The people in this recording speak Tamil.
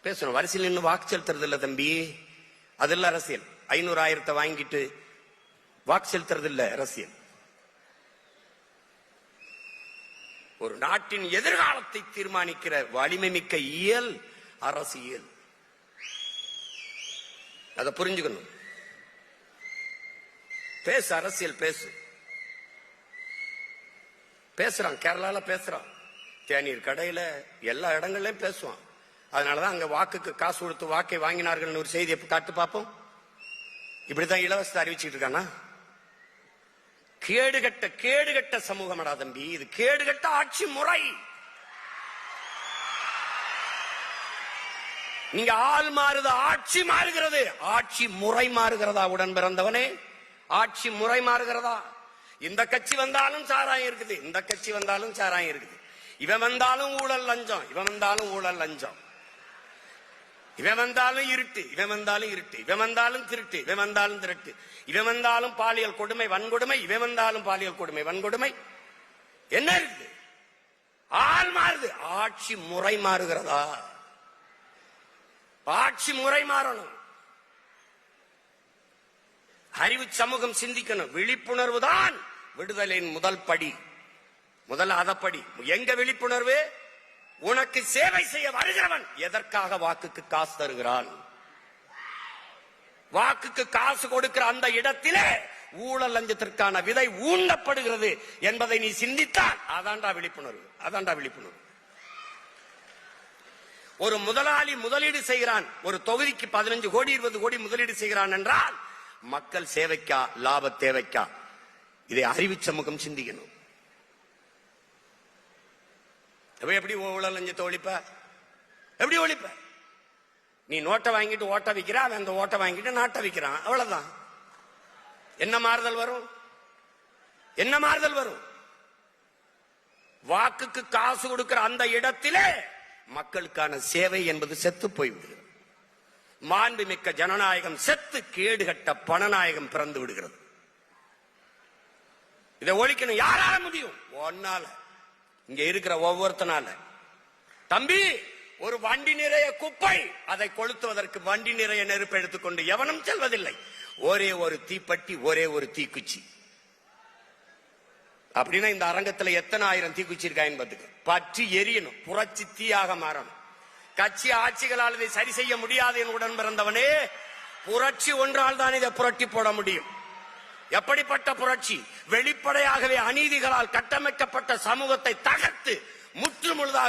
பேசணும். வரிசையில் நின்று வாக்கு செலுத்துறது இல்ல தம்பி, அது இல்ல அரசியல். 500,000 வாங்கிட்டு வாக்கு செலுத்துறது இல்ல அரசியல். ஒரு நாட்டின் எதிர்காலத்தை தீர்மானிக்கிற வலிமை மிக்க இயல் அரசியல். அதை புரிஞ்சுக்கணும். பேசு, அரசியல் பேசு. பேசுறான், கேரளால பேசுறான், தேநீர் கடையில எல்லா இடங்கள்லயும் பேசுவான். அதனாலதான் அங்க வாக்குக்கு காசு கொடுத்து வாக்கை வாங்கினார்கள் ஒரு செய்தியை காட்டு பார்ப்போம். இப்படித்தான் இலவசத்தை அறிவிச்சுட்டு இருக்கானா? கேடுகட்ட சமூகமடா தம்பி, இது கேடுகட்ட ஆட்சி முறை. நீங்க ஆள் மாறுது, ஆட்சி மாறுகிறது. ஆட்சி முறை மாறுகிறதா? உடன் பிறந்தவனே, ஆட்சி முறை மாறுகிறதா? இந்த கட்சி வந்தாலும் சாராயம் இருக்குது, இந்த கட்சி வந்தாலும் சாராயம் இருக்குது. இவன் வந்தாலும் ஊழல் லஞ்சம், இவன் வந்தாலும் ஊழல் லஞ்சம். இவன் வந்தாலும் இருட்டு, இவன் வந்தாலும் இருட்டு. இவன் வந்தாலும் திருட்டு, இவன் வந்தாலும் திருட்டு. இவன் வந்தாலும் பாலியல் கொடுமை வன்கொடுமை, இவன் வந்தாலும் பாலியல் கொடுமை வன்கொடுமை. என்ன இருக்குது? ஆள் மாறுது, ஆட்சி முறை மாறுகிறதா? ஆட்சி முறை மாறணும். அறிவு சமூகம் சிந்திக்கணும். விழிப்புணர்வு தான் விடுதலையின் முதல் படி, முதல் அதப்படி. எங்க விழிப்புணர்வு? உனக்கு சேவை செய்ய வருகிறவன் எதற்காக வாக்குக்கு காசு தருகிறான்? வாக்குக்கு காசு கொடுக்கிற அந்த இடத்திலே ஊழல் லஞ்சத்திற்கான விதை ஊண்டப்படுகிறது என்பதை நீ சிந்தித்தால் அதான்டா விழிப்புணர்வு, அதான்டா விழிப்புணர்வு. ஒரு முதலாளி முதலீடு செய்கிறான், ஒரு தொகுதிக்கு 15 கோடி 20 கோடி முதலீடு செய்கிறான் என்றால் மக்கள் சேவைக்கா லாப தேவைக்கா? இதை அறிவு சமூகம் சிந்திக்கணும். எப்படி ஊழல் லஞ்சத்தை ஒழிப்ப? எப்படி ஒழிப்ப? நீ நோட்டை வாங்கிட்டு ஓட்ட விற்கிற, அவன் அந்த ஓட்டை வாங்கிட்டு நாட்டை விற்கிறான், அவ்வளவுதான். என்ன மாறுதல் வரும்? என்ன மாறுதல் வரும்? வாக்குக்கு காசு கொடுக்கிற அந்த இடத்திலே மக்களுக்கான சேவை என்பது செத்து போய்விடுகிறது. மாண்புமிக்க ஜனநாயகம் செத்து கேடுகட்ட பணநாயகம் பிறந்து விடுகிறது. இதை ஒழிக்கணும். யாரால முடியும்? ஒன்னால, இங்க இருக்கிற ஒவ்வொருத்தனால. தம்பி, ஒரு வண்டி நிறைய குப்பை, அதை கொளுத்துவதற்கு வண்டி நிறைய நெருப்பு எடுத்துக்கொண்டு எவனும் செல்வதில்லை. ஒரே ஒரு தீப்பெட்டி, ஒரே ஒரு தீக்குச்சி. அப்படின்னா இந்த அரங்கத்துல எத்தனை ஆயிரம் தீக்குச்சி இருக்காயின்னு பார்த்துக்க. பற்றி எரியணும், புரட்சி தீயாக மாறணும். கட்சி ஆட்சிகளால் இதை சரி செய்ய முடியாது என் உடன் பிறந்தவனே. புரட்சி ஒன்றால் தான் இதை புரட்டி போட முடியும். எப்படிப்பட்ட புரட்சி? வெளிப்படையாகவே அநீதிகளால் கட்டமைக்கப்பட்ட சமூகத்தை தகர்த்து முற்றுமுழுதாக